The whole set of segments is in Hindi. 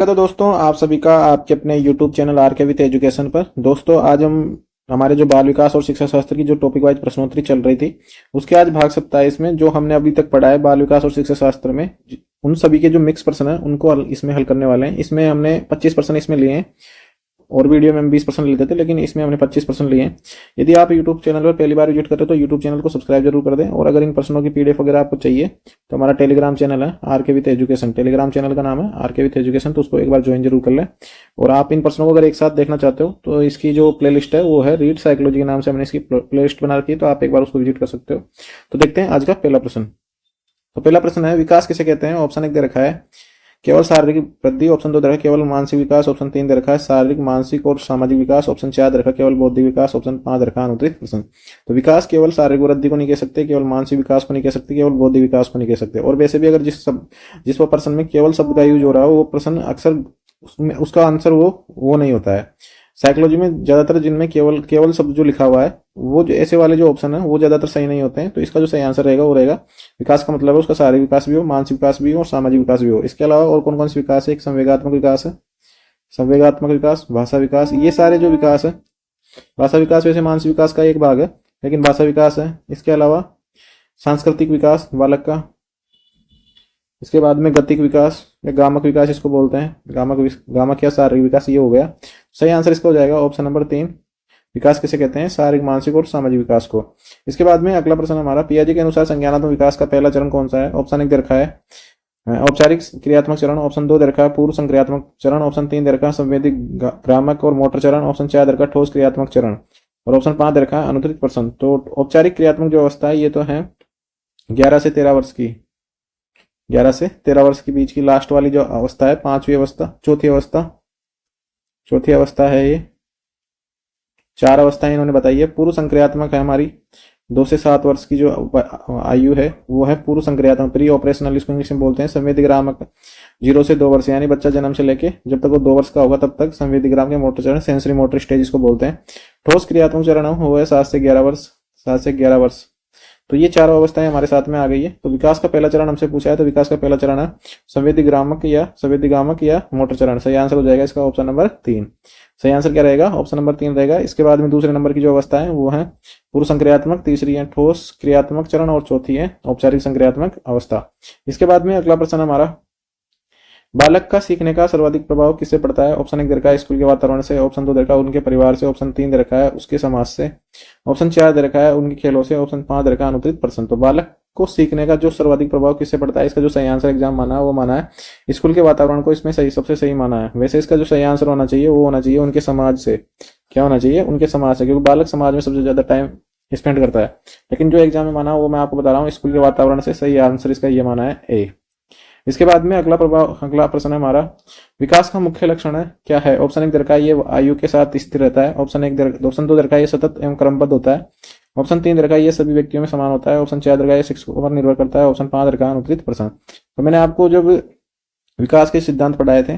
तो दोस्तों आप सभी का आपके अपने YouTube चैनल आर के विथ एजुकेशन पर। दोस्तों आज हम हमारे जो बाल विकास और शिक्षा शास्त्र की जो टॉपिक वाइज प्रश्नोत्तरी चल रही थी उसके आज भाग 27 में जो हमने अभी तक पढ़ा है बाल विकास और शिक्षा शास्त्र में उन सभी के जो मिक्स प्रश्न है उनको इसमें हल करने वाले हैं। इसमें हमने 25% इसमें लिए हैं और वीडियो में हम 20% लेते थे, लेकिन इसमें हमने 25% लिए हैं। यदि आप यूट्यूब चैनल पर पहली बार विजिट करते हो तो यूट्यूब चैनल को सब्सक्राइब जरूर कर दें। और अगर इन प्रश्नों की पीडीएफ वगैरह आपको चाहिए तो हमारा टेलीग्राम चैनल है आर के विथ एजुकेशन, टेलीग्राम चैनल का नाम है आर के विथ एजुकेशन, तो उसको एक बार ज्वाइन जरूर कर लें। और आप इन प्रश्नों को अगर एक साथ देखना चाहते हो तो इसकी जो प्ले है वो है रीड साइकोलॉजी के नाम से हमने इसकी प्ले बना रखी है, तो आप एक बार उसको विजिट कर सकते हो। तो देखते हैं आज का पहला प्रश्न। तो पहला प्रश्न है विकास किसे कहते हैं। ऑप्शन 1 दे रखा है केवल शारीरिक वृद्धि, ऑप्शन 2 दे रखा है केवल मानसिक विकास, ऑप्शन 3 दे रखा है शारीरिक मानसिक और सामाजिक विकास, ऑप्शन 4 दे रखा है केवल बौद्धिक विकास, ऑप्शन 5 दे रखा है अनुत्तरित प्रश्न। तो विकास केवल शारीरिक वृद्धि को नहीं कह सकते, केवल मानसिक विकास को नहीं कह सकते, केवल बौद्धिक विकास को नहीं कह सकते। और वैसे भी अगर जिस प्रश्न में केवल शब्द का यूज हो रहा हो वो प्रश्न अक्सर उसका आंसर वो नहीं होता है। साइकोलॉजी में ज्यादातर जिनमें केवल केवल शब्द जो लिखा हुआ है वो जो ऐसे वाले जो ऑप्शन है वो ज्यादातर सही नहीं होते हैं। तो इसका जो सही आंसर रहेगा वो रहेगा विकास का मतलब है उसका शारीरिक विकास भी हो, मानसिक विकास भी हो और सामाजिक विकास भी हो। इसके अलावा और कौन कौन से विकास है, एक संवेगात्मक विकास है, संवेगात्मक विकास, भाषा विकास, ये सारे जो विकास है। भाषा विकास वैसे मानसिक विकास का एक भाग है लेकिन भाषा विकास है। इसके अलावा सांस्कृतिक विकास बालक का, इसके बाद में गतिक विकास या गामक विकास इसको बोलते हैं, गामक या शारीरिक विकास, ये हो गया। सही आंसर इसका हो जाएगा ऑप्शन नंबर 3, विकास किसे कहते हैं शारीरिक मानसिक और सामाजिक विकास को। इसके बाद में अगला प्रश्न हमारा पियाजे के अनुसार संज्ञानात्मक विकास का पहला चरण कौन सा है। ऑप्शन 1 दे रखा है औपचारिक क्रियात्मक चरण, ऑप्शन 2 दे रखा है पूर्व संक्रियात्मक चरण, ऑप्शन 3 दे रखा है संवेदी ग्रामक और मोटर चरण, ऑप्शन 4 दे रखा है ठोस क्रियात्मक चरण और ऑप्शन 5 दे रखा है अनुत्तरित प्रश्न। तो औपचारिक क्रियात्मक जो अवस्था है ये तो है 11 से 13 वर्ष की, 11 से 13 वर्ष के बीच की लास्ट वाली जो अवस्था है, पांचवी अवस्था, चौथी अवस्था है ये। 4 अवस्थाएं इन्होंने बताई है। पूर्व संक्रियात्मक है हमारी 2 से 7 वर्ष की जो आयु है वो है पूर्व संक्रियात्मक, प्री ऑपरेशनल इसको इंग्लिश में बोलते हैं। संवेदीग्रामक 0 से 2 वर्ष यानी बच्चा जन्म से लेके जब तक वो 2 वर्ष का होगा तब तक संवेदीग्राम के मोटर चरण, सेंसरी मोटर स्टेज इसको बोलते हैं। ठोस क्रियात्मक चरण वो है 7 से 11 वर्ष, 7 से 11 वर्ष। तो ये चारों अवस्थाएं हमारे साथ में आ गई है। तो विकास का पहला चरण हमसे पूछा है, तो विकास का पहला चरण है संवेदीग्रामक या मोटर चरण। सही आंसर हो जाएगा इसका ऑप्शन नंबर 3। सही आंसर क्या रहेगा, ऑप्शन नंबर 3 रहेगा। इसके बाद में दूसरे नंबर की जो अवस्था है वो है पूर्व संक्रियात्मक, तीसरी है ठोस क्रियात्मक चरण और चौथी है औपचारिक संक्रियात्मक अवस्था। इसके बाद में अगला प्रश्न हमारा बालक का सीखने का सर्वाधिक प्रभाव किससे पड़ता है। ऑप्शन 1 दे रखा है स्कूल के वातावरण से, ऑप्शन 2 दे रखा है उनके परिवार से, ऑप्शन 3 दे रखा है उसके समाज से, ऑप्शन 4 दे रखा है उनके खेलों से, ऑप्शन 5 दे रखा है अनुत्तरित प्रश्न। तो बालक को सीखने का जो सर्वाधिक प्रभाव किससे पड़ता है, इसका जो सही आंसर एग्जाम माना है वो माना है स्कूल के वातावरण को इसमें सबसे सही माना है। वैसे इसका जो सही आंसर होना चाहिए वो होना चाहिए उनके समाज से। क्या होना चाहिए, उनके समाज से, क्योंकि बालक समाज में सबसे ज्यादा टाइम स्पेंड करता है। लेकिन जो एग्जाम में माना वो मैं आपको बता रहा हूँ स्कूल के वातावरण से। सही आंसर इसका ये माना है ए। इसके बाद में अगला प्रश्न है हमारा विकास का मुख्य लक्षण है क्या है। ऑप्शन 1 दे रखा है ये आयु के साथ स्थिर रहता है, ऑप्शन 2 दे रखा है ये सतत एवं क्रमबद्ध होता है, ऑप्शन 3 दे रखा है ये सभी व्यक्तियों में समान होता है, ऑप्शन 4 दे रखा है ये शिक्षकों पर निर्भर करता है, ऑप्शन 5 दे रखा है अनुत्तरित प्रश्न। तो मैंने आपको जब विकास के सिद्धांत पढ़ाए थे,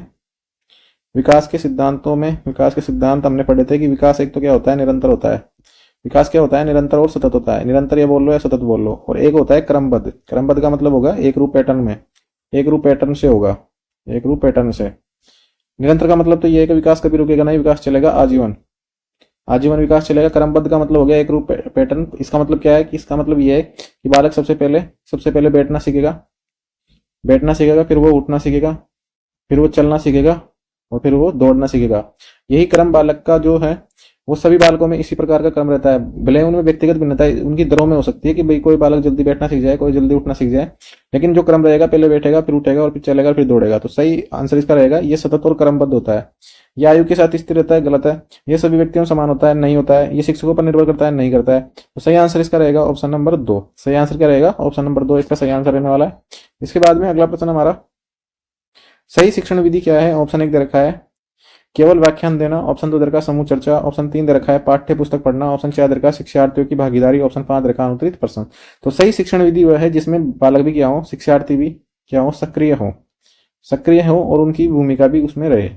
विकास के सिद्धांत हमने पढ़े थे कि विकास एक तो क्या होता है निरंतर होता है। विकास क्या होता है निरंतर और सतत होता है। निरंतर ये बोल लो या सतत बोल लो। और एक होता है क्रमबद्ध, क्रमबद्ध का मतलब होगा एक रूप पैटर्न में, एक रूप पैटर्न से होगा, एक रूप पैटर्न से। निरंतर का मतलब तो ये है कि विकास कभी रुकेगा नहीं, विकास चलेगा आजीवन, आजीवन विकास चलेगा। क्रमबद्ध का मतलब हो गया एक रूप पैटर्न। इसका मतलब क्या है कि इसका मतलब ये है कि बालक सबसे पहले बैठना सीखेगा, फिर वो उठना सीखेगा, फिर वो चलना सीखेगा और फिर वो दौड़ना सीखेगा। यही क्रम बालक का जो है वो सभी बालकों में इसी प्रकार का क्रम रहता है। भले उनमें व्यक्तिगत भिन्नता उनकी दरों में हो सकती है कि भाई कोई बालक जल्दी बैठना सीख जाए, कोई जल्दी उठना सीख जाए, लेकिन जो क्रम रहेगा पहले बैठेगा फिर उठेगा और फिर चलेगा फिर दौड़ेगा। तो सही आंसर इसका रहेगा ये सतत और क्रमबद्ध होता है। यह आयु के साथ स्थिर रहता है, गलत है। ये सभी व्यक्तियों में समान होता है, नहीं होता है। ये शिक्षकों पर निर्भर करता है, नहीं करता है। तो सही आंसर इसका रहेगा ऑप्शन नंबर 2। सही आंसर क्या रहेगा, ऑप्शन नंबर 2 इसका सही आंसर रहने वाला है। इसके बाद में अगला प्रश्न हमारा सही शिक्षण विधि क्या है। ऑप्शन 1 दे रखा है केवल व्याख्यान देना, ऑप्शन 2 दे रखा है समूह चर्चा, ऑप्शन 3 दे रखा है पाठ्य पुस्तक पढ़ना, ऑप्शन 4 दे रखा है शिक्षार्थियों की भागीदारी, ऑप्शन 5 दे रखा है अनुत्तरित प्रश्न। तो सही शिक्षण विधि वह है जिसमें बालक भी क्या हो, शिक्षार्थी भी क्या हो, सक्रिय हो और उनकी भूमिका भी उसमें रहे।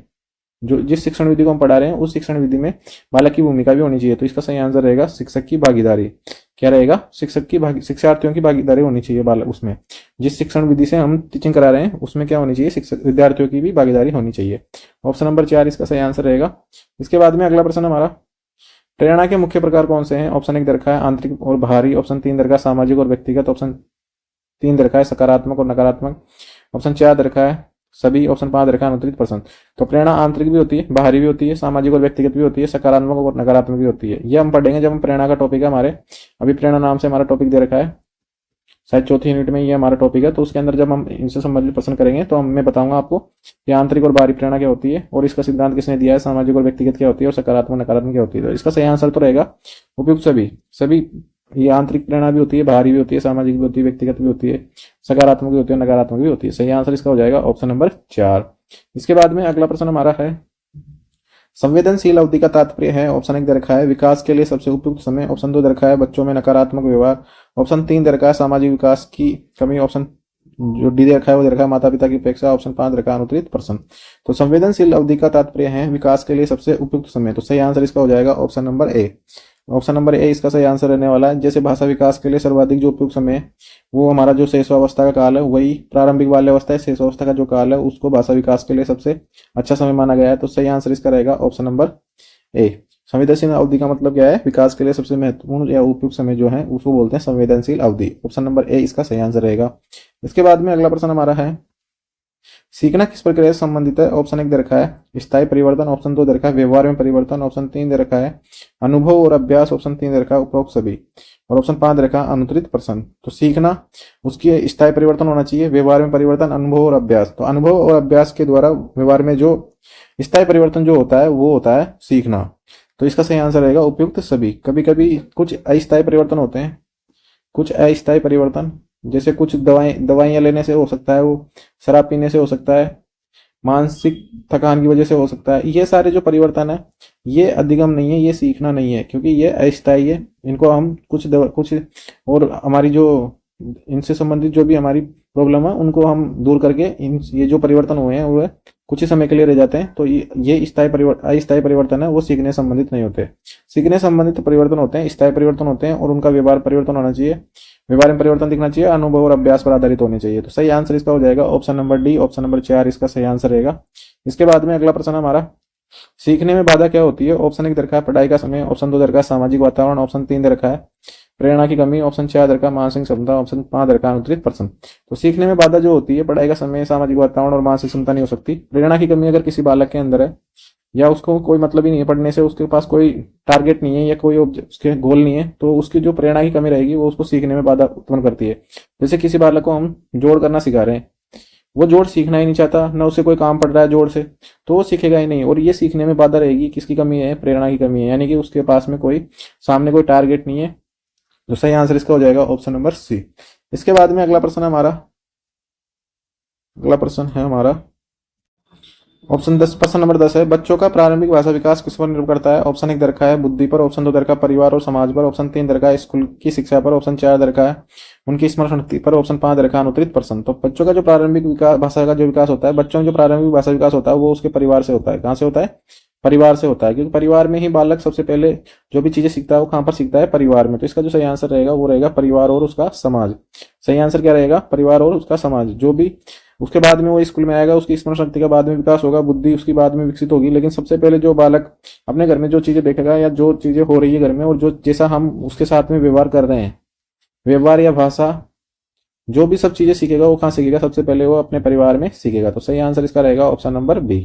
जो जिस शिक्षण विधि को हम पढ़ा रहे हैं उस शिक्षण विधि में बालक की भूमिका भी होनी चाहिए। तो इसका सही आंसर रहेगा शिक्षक की भागीदारी। क्या रहेगा? शिक्षार्थियों की भागीदारी होनी चाहिए बालक उसमें। जिस शिक्षण विधि से हम टीचिंग करा रहे हैं उसमें क्या होनी चाहिए? शिक्षक विद्यार्थियों की भी भागीदारी होनी चाहिए। ऑप्शन नंबर 4 इसका सही आंसर रहेगा। इसके बाद में अगला प्रश्न हमारा, प्रेरणा के मुख्य प्रकार कौन से हैं? ऑप्शन 1 दे रखा है आंतरिक और बाहरी, ऑप्शन 3 दे रखा है सामाजिक और व्यक्तिगत, ऑप्शन 3 दे रखा है सकारात्मक और नकारात्मक, ऑप्शन 4 दे रखा है सभी, ऑप्शन 5 दे रखा है अनुत्तरित प्रश्न। तो प्रेरणा आंतरिक भी होती है, बाहरी भी होती है, सामाजिक और व्यक्तिगत भी होती है, सकारात्मक और नकारात्मक भी होती है। ये हम पढ़ेंगे जब हम प्रेरणा का टॉपिक है हमारे, अभी प्रेरणा नाम से हमारा टॉपिक दे रखा है, शायद चौथी यूनिट में ये हमारा टॉपिक है। तो उसके अंदर जब हम इनसे संबंधित प्रश्न करेंगे तो मैं बताऊंगा आपको कि आंतरिक और बाहरी प्रेरणा क्या होती है और इसका सिद्धांत किसने दिया है, सामाजिक और व्यक्तिगत क्या होती है और सकारात्मक नकारात्मक क्या होती है। तो इसका सही आंसर तो रहेगा उपयुक्त सभी। सभी ये आंतरिक प्रेरणा भी होती है, बाहरी भी होती है, सामाजिक भी होती है, व्यक्तिगत भी होती है, सकारात्मक भी होती है, नकारात्मक भी होती है। सही आंसर इसका हो जाएगा ऑप्शन नंबर 4। इसके बाद में अगला प्रश्न हमारा है, संवेदनशील अवधि का तात्पर्य है। ऑप्शन 1 दे रखा है विकास के लिए सबसे उपयुक्त समय, ऑप्शन 2 दे रखा है बच्चों में नकारात्मक व्यवहार, ऑप्शन 3 दे रखा है सामाजिक विकास की कमी, ऑप्शन जो डी दे रखा है वो दे रखा है माता पिता की अपेक्षा, ऑप्शन 5 दे रखा है अनुत्तरित प्रश्न। तो संवेदनशील अवधि का तात्पर्य है विकास के लिए सबसे उपयुक्त समय। तो सही आंसर इसका हो जाएगा option number A. Option number A इसका सही आंसर रहने वाला है। जैसे भाषा विकास के लिए सर्वाधिक जो उपयुक्त समय है वो हमारा जो शैशवावस्था का काल है, वही प्रारंभिक बाल्यावस्था है, शैशवावस्था का जो काल है उसको भाषा विकास के लिए सबसे अच्छा समय माना गया है। तो सही आंसर इसका रहेगा ऑप्शन नंबर ए। संवेदनशील अवधि का मतलब क्या है? विकास के लिए सबसे महत्वपूर्ण या उपयुक्त समय जो है उसको बोलते हैं संवेदनशील अवधि। ऑप्शन नंबर ए इसका सही आंसर रहेगा। इसके बाद में अगला प्रश्न हमारा है, सीखना किस प्रक्रिया से संबंधित है? ऑप्शन 1 दे रखा है स्थायी परिवर्तन, ऑप्शन 2 दे रखा है व्यवहार में परिवर्तन, ऑप्शन 3 दे रखा है अनुभव और अभ्यास, ऑप्शन 3 दे रखा है उपरोक्त सभी, और ऑप्शन 5 दे रखा है अनुत्तरित प्रश्न। तो सीखना उसकी स्थायी परिवर्तन होना चाहिए, व्यवहार में परिवर्तन, अनुभव और अभ्यास। तो अनुभव और अभ्यास के द्वारा व्यवहार में जो स्थायी परिवर्तन जो होता है वो होता है सीखना। तो इसका सही आंसर रहेगा उपयुक्त सभी। कभी कभी कुछ अस्थायी परिवर्तन होते हैं, कुछ अस्थायी परिवर्तन, जैसे कुछ दवाइयां लेने से हो सकता है, वो शराब पीने से हो सकता है, मानसिक थकान की वजह से हो सकता है। ये सारे जो परिवर्तन है ये अधिगम नहीं है, ये सीखना नहीं है, क्योंकि ये अस्थायी है। इनको हम कुछ और हमारी जो इनसे संबंधित जो भी हमारी प्रॉब्लम है उनको हम दूर करके ये जो परिवर्तन हुए हैं वो कुछ ही समय के लिए रह जाते हैं। तो ये अस्थायी परिवर्तन है, वो सीखने संबंधित नहीं होते। सीखने संबंधित परिवर्तन होते हैं, स्थायी परिवर्तन होते हैं और उनका व्यवहार परिवर्तन होना चाहिए, व्यवहार में परिवर्तन दिखना चाहिए, अनुभव और अभ्यास पर आधारित होने चाहिए। तो सही आंसर इसका हो जाएगा option number D. Option number 4 इसका सही आंसर रहेगा। इसके बाद में अगला प्रश्न हमारा, सीखने में बाधा क्या होती है? ऑप्शन 1 दे रखा है पढ़ाई का समय, ऑप्शन 2 दे रखा है सामाजिक वातावरण, ऑप्शन 3 दे रखा है प्रेरणा की कमी, ऑप्शन 4 दे रखा है मानसिक क्षमता, ऑप्शन 5 दे रखा है अनुत्तरित प्रश्न। तो सीखने में बाधा जो होती है पढ़ाई का समय, सामाजिक वातावरण और मानसिक क्षमता नहीं हो सकती। प्रेरणा की कमी अगर किसी बालक के अंदर है या उसको कोई मतलब ही नहीं है पढ़ने से, उसके पास कोई टारगेट नहीं है या कोई उसके गोल नहीं है, तो उसकी जो प्रेरणा की कमी रहेगी वो उसको सीखने में बाधा उत्पन्न करती है। जैसे किसी बालक को हम जोड़ करना सिखा रहे हैं, वो जोड़ सीखना ही नहीं चाहता, ना उसे कोई काम पड़ रहा है जोड़ से, तो वो सीखेगा ही नहीं। और ये सीखने में बाधा रहेगी, किसकी कमी है? प्रेरणा की कमी है, यानी कि उसके पास में कोई सामने कोई टारगेट नहीं है। तो सही आंसर इसका हो जाएगा ऑप्शन नंबर सी। इसके बाद में अगला प्रश्न है हमारा ऑप्शन 10, प्रश्न नंबर 10 है, बच्चों का प्रारंभिक भाषा विकास किस पर निर्भर करता है? ऑप्शन 1 दे रखा है बुद्धि पर, ऑप्शन 2 दे रखा है परिवार और समाज पर, ऑप्शन 3 दे रखा है स्कूल की शिक्षा पर, ऑप्शन 4 दे रखा है उनकी स्मरण शक्ति पर, ऑप्शन 5 दे रखा है अनुत्तरित प्रश्न। तो बच्चों का जो प्रारंभिक विकास भाषा का जो विकास होता है, बच्चों में जो प्रारंभिक भाषा विकास होता है वो उसके परिवार से होता है। कहाँ से होता है? परिवार से होता है, क्योंकि परिवार में ही बालक सबसे पहले जो भी चीजें सीखता है वो कहाँ पर सीखता है? परिवार में। तो इसका जो सही आंसर रहेगा वो रहेगा परिवार और उसका समाज। सही आंसर क्या रहेगा? परिवार और उसका समाज। जो भी उसके बाद में वो स्कूल में आएगा, उसकी स्मरण शक्ति का बाद में विकास होगा, बुद्धि उसकी बाद में विकसित होगी, लेकिन सबसे पहले जो बालक अपने घर में जो चीजें देखेगा या जो चीजें हो रही है घर में और जो जैसा हम उसके साथ में व्यवहार कर रहे हैं, व्यवहार या भाषा, जो भी सब चीजें सीखेगा वो कहाँ सीखेगा? सबसे पहले वो अपने परिवार में सीखेगा। तो सही आंसर इसका रहेगा ऑप्शन नंबर बी।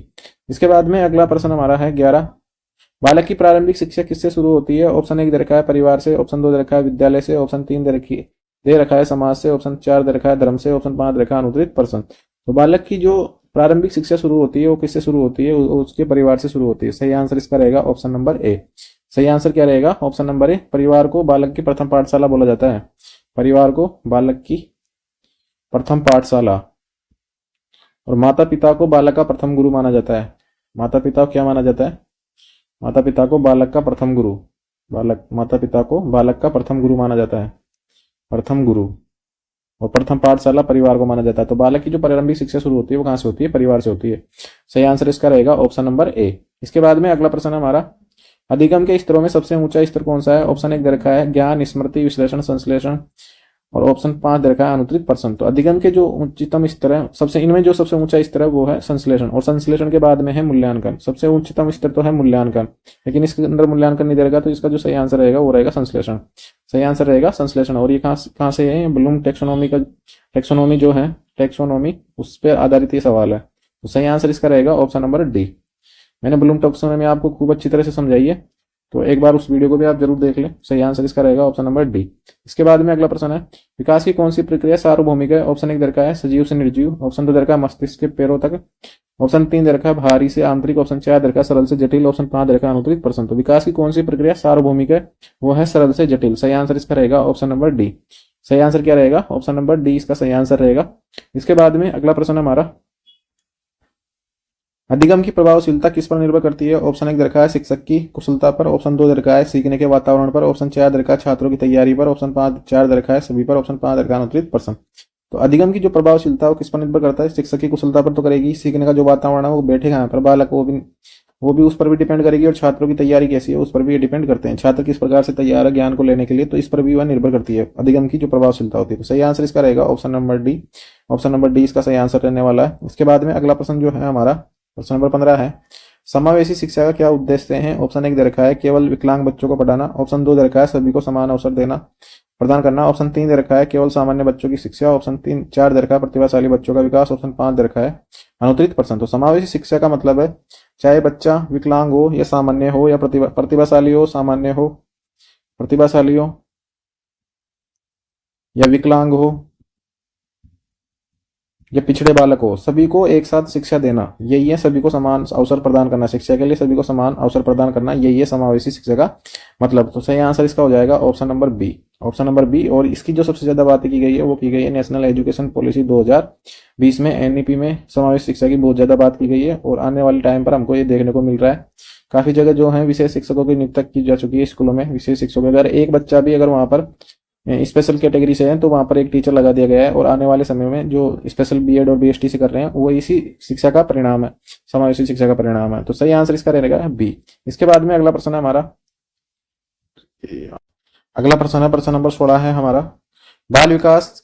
इसके बाद में अगला प्रश्न हमारा है 11, बालक की प्रारंभिक शिक्षा किससे शुरू होती है? ऑप्शन 1 दे रखा है परिवार से, ऑप्शन 2 दे रखा है विद्यालय से, ऑप्शन 3 दे रखा है समाज से, ऑप्शन 4 दे रखा है धर्म से, ऑप्शन 5 दे रखा है अनुत्तरित प्रश्न। तो बालक की जो प्रारंभिक शिक्षा शुरू होती है वो किससे शुरू होती है? उसके परिवार से शुरू होती है। सही आंसर इसका रहेगा ऑप्शन नंबर ए। सही आंसर क्या रहेगा? Option number A. परिवार को बालक की प्रथम पाठशाला बोला जाता है। परिवार को बालक की प्रथम पाठशाला, और माता पिता को बालक का प्रथम गुरु माना जाता है। माता पिता को क्या माना जाता है? माता पिता को बालक का प्रथम गुरु, माता पिता को बालक का प्रथम गुरु माना जाता है। प्रथम गुरु। और प्रथम पाठशाला परिवार को माना जाता है। तो बालक की जो प्रारंभिक शिक्षा शुरू होती है वो कहाँ से होती है? परिवार से होती है। सही आंसर इसका रहेगा ऑप्शन नंबर ए। इसके बाद में अगला प्रश्न हमारा, अधिगम के स्तरों में सबसे ऊंचा स्तर कौन सा है? ऑप्शन 1 दे रखा है ज्ञान, स्मृति, विश्लेषण, संश्लेषण, और ऑप्शन 5 दे रखा है अनुत्तरित प्रश्न। तो अधिगम के जो उच्चतम स्तर है, सबसे इनमें जो सबसे ऊंचा स्तर है वो है संश्लेषण, और संश्लेषण के बाद में है मूल्यांकन। सबसे उच्चतम स्तर तो है मूल्यांकन, लेकिन इसके अंदर मूल्यांकन नहीं दे रखा, तो इसका जो सही आंसर रहेगा वो रहेगा संश्लेषण। सही आंसर रहेगा संश्लेषण। और ये कहाँ से है? ब्लूम टेक्सोनोमी का, टेक्सोनोमी जो है, टेक्सोनोमी, उस पर आधारित ये सवाल है। तो सही आंसर इसका रहेगा ऑप्शन नंबर डी। मैंने ब्लूम टेक्सोनोमी आपको खूब अच्छी तरह से समझाई है, तो एक बार उस वीडियो को भी आप जरूर देख लें। सही आंसर इसका रहेगा ऑप्शन नंबर डी। इसके बाद में अगला प्रश्न है, विकास की कौन सी प्रक्रिया सार्वभौमिक है? ऑप्शन 1 दे रखा है सजीव से निर्जीव, ऑप्शन 2 दे रखा है मस्तिष्क के पैरों तक, ऑप्शन 3 दे रखा है बाहरी से आंतरिक, ऑप्शन 4 दे रखा है सरल से जटिल, ऑप्शन 5 दे रखा है अनुत्तरित प्रश्न। तो विकास की कौन सी प्रक्रिया सार्वभौमिक है? वो है सरल से जटिल। सही आंसर इसका रहेगा ऑप्शन नंबर डी। सही आंसर क्या रहेगा? ऑप्शन नंबर डी इसका सही आंसर रहेगा। इसके बाद में अगला प्रश्न हमारा, अधिगम की प्रभावशीलता किस पर निर्भर करती है? ऑप्शन 1 दे रखा है शिक्षक की कुशलता पर, ऑप्शन 2 दे रखा है सीखने के वातावरण पर, ऑप्शन 4 दे रखा है छात्रों की तैयारी पर, ऑप्शन 4 दे रखा है सभी पर, ऑप्शन 5 दे रखा है अनुत्तरित प्रश्न। तो अधिगम की जो प्रभावशीलता है वो किस पर निर्भर करता है? शिक्षक की कुशलता पर तो करेगी, सीखने का जो वातावरण है वो बैठेगा यहाँ पर बालक, वो भी उस पर भी डिपेंड करेगी, और छात्रों की तैयारी कैसी है उस पर भी डिपेंड करते हैं, छात्र किस प्रकार से तैयार है ज्ञान को लेने के लिए, तो इस पर भी वह निर्भर करती है अधिगम की जो प्रभावशीलता होती है। तो सही आंसर इसका रहेगा option number D. Option number D इसका सही आंसर रहने वाला है। इसके बाद में अगला प्रश्न जो है हमारा, प्रश्न नंबर 15 है, समावेशी शिक्षा का क्या उद्देश्य है? ऑप्शन 1 दे रखा है केवल विकलांग बच्चों को पढ़ाना, ऑप्शन 2 दे रखा है सभी को समान अवसर देना प्रदान करना, ऑप्शन 3 दे रखा है केवल सामान्य बच्चों की शिक्षा, ऑप्शन 4 दे रखा है प्रतिभाशाली बच्चों का विकास, ऑप्शन 5 दे रखा है अनुत्तरित प्रश्न। तो समावेशी शिक्षा का मतलब है चाहे बच्चा विकलांग हो या सामान्य हो, या प्रतिभाशाली हो, सामान्य हो, प्रतिभाशाली हो या विकलांग हो या पिछड़े बालक हो, सभी को एक साथ शिक्षा देना, यही है सभी को समान अवसर प्रदान करना, शिक्षा के लिए सभी को समान अवसर प्रदान करना, यही है समावेशी शिक्षा का मतलब। तो सही आंसर इसका हो जाएगा option number B. Option number B. और इसकी जो सबसे ज्यादा बातें की गई है वो की गई है नेशनल एजुकेशन पॉलिसी 2020 में, एनईपी में समावेशी शिक्षा की बहुत ज्यादा बात की गई है, और आने वाले टाइम पर हमको ये देखने को मिल रहा है काफी जगह जो है विशेष शिक्षकों की नियुक्ति की जा चुकी है स्कूलों में। विशेष शिक्षकों, अगर एक बच्चा भी अगर वहां पर स्पेशल कैटेगरी से है तो वहां पर एक टीचर लगा दिया गया है, और आने वाले समय में जो स्पेशल बीएड और बीएसटी से कर रहे हैं वो इसी शिक्षा का परिणाम है, समावेशी शिक्षा का परिणाम है। तो सही आंसर इसका रहेगा बी। इसके बाद में अगला प्रश्न है हमारा, अगला प्रश्न है प्रश्न नंबर 16 है हमारा, बाल विकास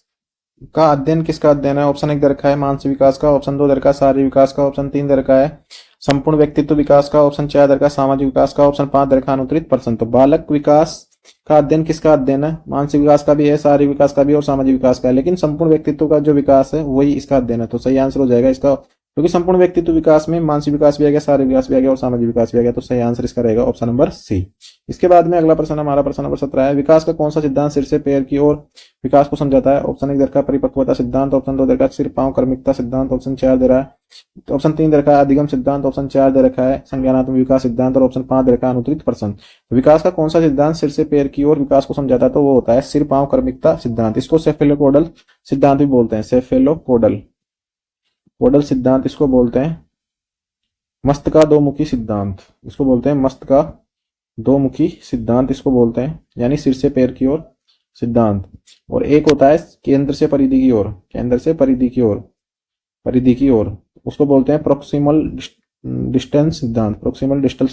का अध्ययन किसका अध्ययन है? ऑप्शन 1 दे रखा है मानसिक विकास का, ऑप्शन 2 दे रखा है शारीरिक विकास का, ऑप्शन 3 दे रखा है संपूर्ण व्यक्तित्व विकास का, ऑप्शन 4 दे रखा है सामाजिक विकास का, ऑप्शन 5 दे रखा है अनुत्तरित प्रश्न। तो बालक विकास का अध्ययन किसका अध्ययन है? मानसिक विकास का भी है, शारीरिक विकास का भी और सामाजिक विकास का है, लेकिन संपूर्ण व्यक्तित्व का जो विकास है वही इसका अध्ययन है। तो सही आंसर हो जाएगा इसका, क्योंकि संपूर्ण व्यक्तित्व विकास में मानसिक विकास भी आ गया, शारीरिक विकास भी आ गया और सामाजिक विकास भी आ गया। तो सही आंसर इसका रहेगा ऑप्शन नंबर सी। इसके बाद में अगला प्रश्न हमारा प्रश्न नंबर 17 है, विकास का कौन सा सिद्धांत सिर से पैर की ओर विकास को समझाता है? ऑप्शन 1 दे रखा है परिपक्वता सिद्धांत, ऑप्शन 2 दे रखा है सिर पांव क्रमिकता सिद्धांत, ऑप्शन 4 दे रहा है, ऑप्शन 3 दे रखा है अधिगम सिद्धांत, ऑप्शन 4 दे रखा है संज्ञानात्मक विकास सिद्धांत, और ऑप्शन 5 दे रखा है अनुत्तरित प्रश्न। विकास का कौन सा सिद्धांत सिर से पैर की ओर विकास को समझाता है? तो वो होता है सिर पांव क्रमिकता सिद्धांत। इसको सेफेलोपोडल सिद्धांत भी बोलते हैं, सेफेलोपोडल सिद्धांत इसको बोलते हैं। मस्त का दो मुखी सिद्धांत इसको बोलते हैं, मस्त का दो मुखी सिद्धांत इसको बोलते हैं, यानी सिर से पैर की ओर सिद्धांत। और एक होता है केंद्र से परिधि की ओर, केंद्र से परिधि की ओर उसको बोलते हैं प्रोक्सिमल डिस्टेंस सिद्धांत, प्रोक्सिमल डिस्टल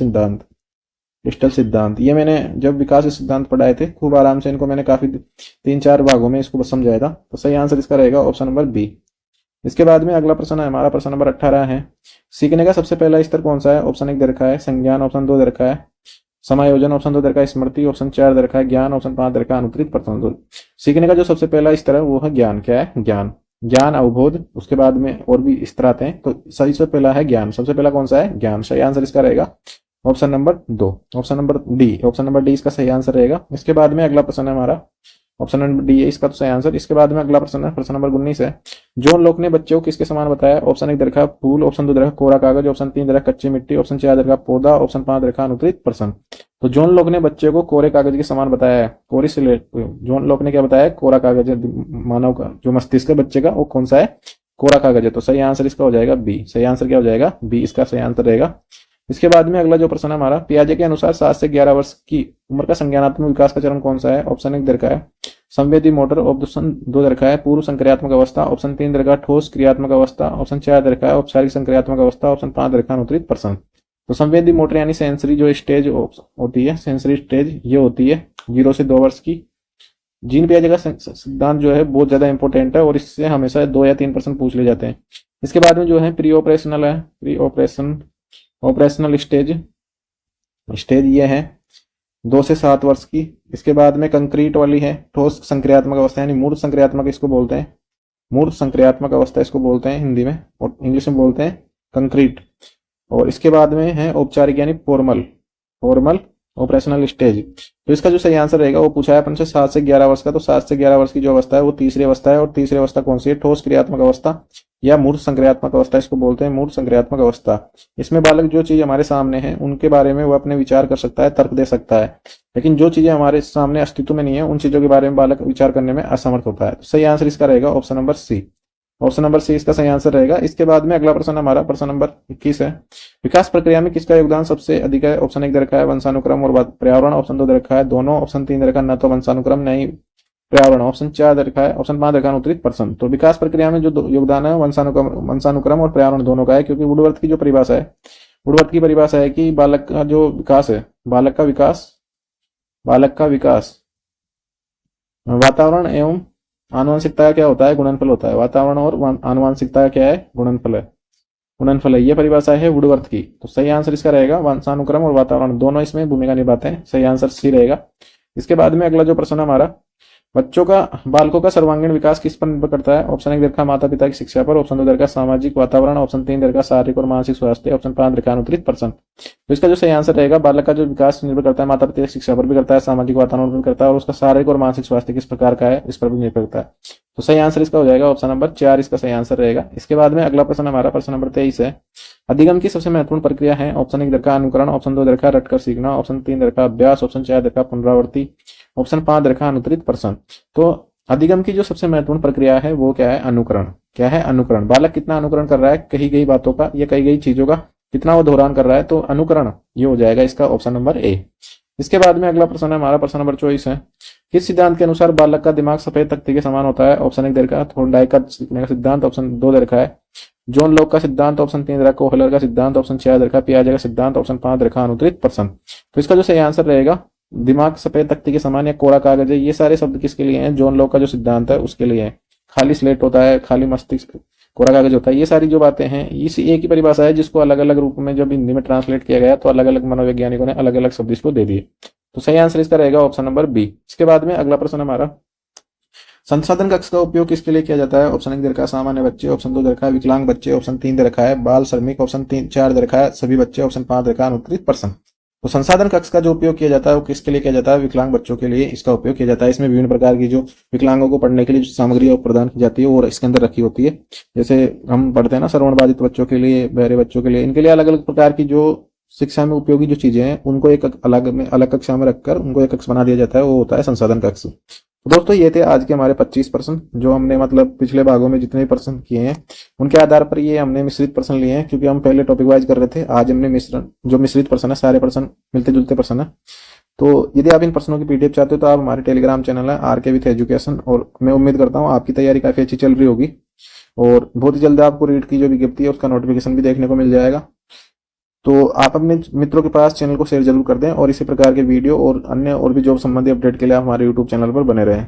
सिद्धांत। ये मैंने जब विकास सिद्धांत पढ़ाए थे खूब आराम से, इनको मैंने काफी 3-4 भागों में इसको समझाया था। तो सही आंसर इसका रहेगा ऑप्शन नंबर बी। इसके बाद में अगला प्रश्न है हमारा प्रश्न नंबर 18 है, सीखने का सबसे पहला स्तर कौन सा है? ऑप्शन 1 दे रखा है संज्ञान, ऑप्शन 2 दे रखा है समायोजन, ऑप्शन 2 दे रखा है स्मृति, ऑप्शन 4 दे रखा है ज्ञान, ऑप्शन 5 दे रखा है अनुत्तरित प्रश्न। तो सीखने का जो सबसे पहला स्तर है वो है ज्ञान। क्या है? ज्ञान अवबोध, उसके बाद में और भी स्तर आते हैं, तो सही से पहला है ज्ञान। सबसे पहला कौन सा है? ज्ञान। सही आंसर इसका रहेगा option number 2, option number D इसका सही आंसर रहेगा। इसके बाद में अगला प्रश्न है हमारा ऑप्शन नंबर डी है इसका तो सही आंसर। इसके बाद में अगला प्रश्न है प्रश्न नंबर 19 है, जॉन लॉक ने बच्चों को किसके समान बताया? ऑप्शन 1 दे रखा है फूल, ऑप्शन 2 दे रखा है कोरा कागज, ऑप्शन 3 दे रखा है कच्ची मिट्टी, ऑप्शन 4 दे रखा है पौधा, ऑप्शन 5 दे रखा है अनुत्तरित प्रश्न। तो जॉन लॉक ने बच्चे को कोरे कागज के समान बताया है। कोरी से जॉन लॉक ने क्या बताया? कोरा कागज है, मानव का जो मस्तिष्क है बच्चे का वो कौन सा है? कोरा कागज है। तो सही आंसर इसका हो जाएगा बी। सही आंसर क्या हो जाएगा? बी इसका सही आंसर रहेगा। इसके बाद में अगला जो प्रश्न है हमारा, पियाजे के अनुसार 7 से 11 वर्ष की उम्र का संज्ञानात्मक विकास का चरण कौन सा है? ऑप्शन 1 दे रखा है संवेदी मोटर ऑप्शन 2 दे रखा है पूर्व संक्रियात्मक अवस्था, ऑप्शन 3 दे रखा है ठोस क्रियात्मक अवस्था, ऑप्शन 4 दे रखा है औपचारिक संक्रियात्मक अवस्था, ऑप्शन 5 दे रखा है अनुत्तरित प्रश्न। तो संवेदी मोटर यानी सेंसरी जो स्टेज होती है, सेंसरी स्टेज ये होती है 0 से 2 वर्ष की। जीन पियाजे का सिद्धांत जो है बहुत ज्यादा इंपॉर्टेंट है और इससे हमेशा 2 या 3% पूछ ले जाते हैं। इसके बाद में जो है प्री ऑपरेशनल है, प्री ऑपरेशनल स्टेज ये है 2 से 7 वर्ष की। इसके बाद में कंक्रीट वाली है ठोस संक्रियात्मक अवस्था यानी मूर्त संक्रियात्मक इसको बोलते हैं, मूर्त संक्रियात्मक अवस्था इसको बोलते हैं हिंदी में, और इंग्लिश में बोलते हैं कंक्रीट। और इसके बाद में है औपचारिक यानी फॉर्मल ऑपरेशनल स्टेज। तो इसका जो सही आंसर रहेगा वो पूछा है अपन से 7 से 11 वर्ष का, तो 7 से 11 वर्ष की जो अवस्था है वो तीसरी अवस्था है। और तीसरी अवस्था कौन सी है? ठोस क्रियात्मक अवस्था या मूर्त संक्रियात्मक अवस्था इसको बोलते हैं, मूर्त संक्रियात्मक अवस्था। इसमें बालक जो चीज हमारे सामने है उनके बारे में वो अपने विचार कर सकता है, तर्क दे सकता है, लेकिन जो चीजें हमारे सामने अस्तित्व में नहीं है उन चीजों के बारे में बालक विचार करने में असमर्थ होता है। तो सही आंसर इसका रहेगा option number C. Option number C इसका सही आंसर रहेगा। इसके बाद में अगला प्रश्न हमारा प्रश्न नंबर 21 है। विकास प्रक्रिया में किसका योगदान सबसे अधिक है? ऑप्शन 1 दे रखा है वंशानुक्रम और पर्यावरण, ऑप्शन 2 दे रखा है दोनों, ऑप्शन 3 दे रखा है न तो वंशानुक्रम न ही पर्यावरण, ऑप्शन 4 दे रखा है, ऑप्शन 5 दे रखा है अनुत्तरित प्रश्न। तो विकास प्रक्रिया में जो योगदान है वंशानुक्रम और पर्यावरण दोनों का है, क्योंकि वुडवर्थ की जो परिभाषा है, वुडवर्थ की परिभाषा है कि बालक का जो विकास है, बालक का विकास वातावरण एवं आनुवंशिकता क्या होता है? गुणनफल होता है। वातावरण और आनुवंशिकता क्या है? गुणनफल है। ये परिभाषा है वुडवर्थ की। तो सही आंसर इसका रहेगा वंशानुक्रम और वातावरण दोनों इसमें भूमिका निभाते हैं। सही आंसर सी रहेगा। इसके बाद में अगला जो प्रश्न हमारा, बालकों का सर्वांगीण विकास किस पर निर्भर करता है? ऑप्शन 1 दे रखा है माता पिता की शिक्षा पर, ऑप्शन 2 दे रखा है सामाजिक वातावरण, ऑप्शन 3 दे रखा है शारीरिक और मानसिक स्वास्थ्य, ऑप्शन 5 दे रखा है अनुत्तरित प्रश्न। तो इसका जो सही आंसर रहेगा, बालक का जो विकास निर्भर करता है माता पिता की शिक्षा पर भी करता है, सामाजिक वातावरण पर भी करता है, और उसका शारीरिक और मानसिक स्वास्थ्य किस प्रकार का है इस पर भी निर्भर करता है। तो सही आंसर इसका हो जाएगा ऑप्शन नंबर 4 इसका सही आंसर रहेगा। इसके बाद में अगला प्रश्न हमारा प्रश्न नंबर 23 है। अधिगम की सबसे महत्वपूर्ण प्रक्रिया है? ऑप्शन 1 दे रखा है अनुकरण, ऑप्शन 2 दे रखा है रटकर सीखना, ऑप्शन 3 दे रखा है अभ्यास, ऑप्शन 4 दे रखा है पुनरावृत्ति, ऑप्शन 5 दे रखा है अनुत्तरित प्रश्न। तो अधिगम की जो सबसे महत्वपूर्ण प्रक्रिया है वो क्या है? अनुकरण। क्या है? अनुकरण। बालक कितना अनुकरण कर रहा है कही गई बातों का या कही गई चीजों का, कितना वो दोहरान कर रहा है, तो अनुकरण ये हो जाएगा इसका ऑप्शन नंबर ए। इसके बाद में अगला प्रश्न है हमारा प्रश्न नंबर 24 है। किस सिद्धांत के अनुसार बालक का दिमाग सफेद तख्ते के समान होता है? ऑप्शन 1 दे रखा है थोर्नडाइक का सीखने का सिद्धांत, ऑप्शन 2 दे रखा है जॉन लॉक का सिद्धांत, ऑप्शन 3 दे रखा है कोहलर का सिद्धांत, ऑप्शन 4 दे रखा है पियाजे का सिद्धांत, ऑप्शन 5 दे रखा है अनुत्तरित प्रश्न। तो इसका जो सही आंसर रहेगा, दिमाग सफेद तख्ते के समान या कोरा कागज है, ये सारे शब्द किसके लिए हैं? जॉन लॉक का जो सिद्धांत है उसके लिए है। खाली स्लेट होता है, खाली मस्तिष्क, कोरा कागज होता है, ये सारी जो बातें हैं इस एक ही परिभाषा है जिसको अलग अलग रूप में जब हिंदी में ट्रांसलेट किया गया तो अलग अलग मनोवैज्ञानिकों ने अलग अलग शब्द इसको दे दिए। तो सही आंसर इसका रहेगा ऑप्शन नंबर बी। इसके बाद में अगला प्रश्न हमारा, संसाधन कक्ष का उपयोग किसके लिए किया जाता है? ऑप्शन 1 दे रखा है सामान्य बच्चे, ऑप्शन 2 दे रखा है विकलांग बच्चे, ऑप्शन 3 दे रखा है बाल श्रमिक, ऑप्शन 4 दे रखा है सभी बच्चे, ऑप्शन 5 दे रखा है अनुत्तरित प्रश्न। तो संसाधन कक्ष का जो उपयोग किया जाता है वो किसके लिए किया जाता है? विकलांग बच्चों के लिए इसका उपयोग किया जाता है। इसमें विभिन्न प्रकार की जो विकलांगों को पढ़ने के लिए जो सामग्री प्रदान की जाती है और इसके अंदर रखी होती है। जैसे हम पढ़ते हैं ना, श्रवण बाधित बच्चों के लिए, बहरे बच्चों के लिए, इनके लिए अलग अलग प्रकार की जो शिक्षा में उपयोगी जो चीजें हैं उनको एक अलग कक्षा में रखकर उनको एक कक्ष बना दिया जाता है, वो होता है संसाधन कक्ष। तो दोस्तों ये थे आज के हमारे 25 प्रश्न, जो हमने मतलब पिछले भागों में जितने प्रश्न किए हैं उनके आधार पर ये हमने मिश्रित प्रश्न लिए हैं, क्योंकि हम पहले टॉपिक वाइज कर रहे थे। आज हमने मिश्रित प्रश्न है, सारे प्रश्न मिलते जुलते प्रश्न है। तो यदि आप इन प्रश्नों की पीडीएफ चाहते हो तो आप हमारे टेलीग्राम चैनल है आरके विथ एजुकेशन, और मैं उम्मीद करता हूँ आपकी तैयारी काफी अच्छी चल रही होगी और बहुत ही जल्द आपको रीट की जो विज्ञप्ति है उसका नोटिफिकेशन भी देखने को मिल जाएगा। तो आप अपने मित्रों के पास चैनल को शेयर जरूर कर दें और इसी प्रकार के वीडियो और अन्य और भी जॉब संबंधी अपडेट के लिए आप हमारे यूट्यूब चैनल पर बने रहें।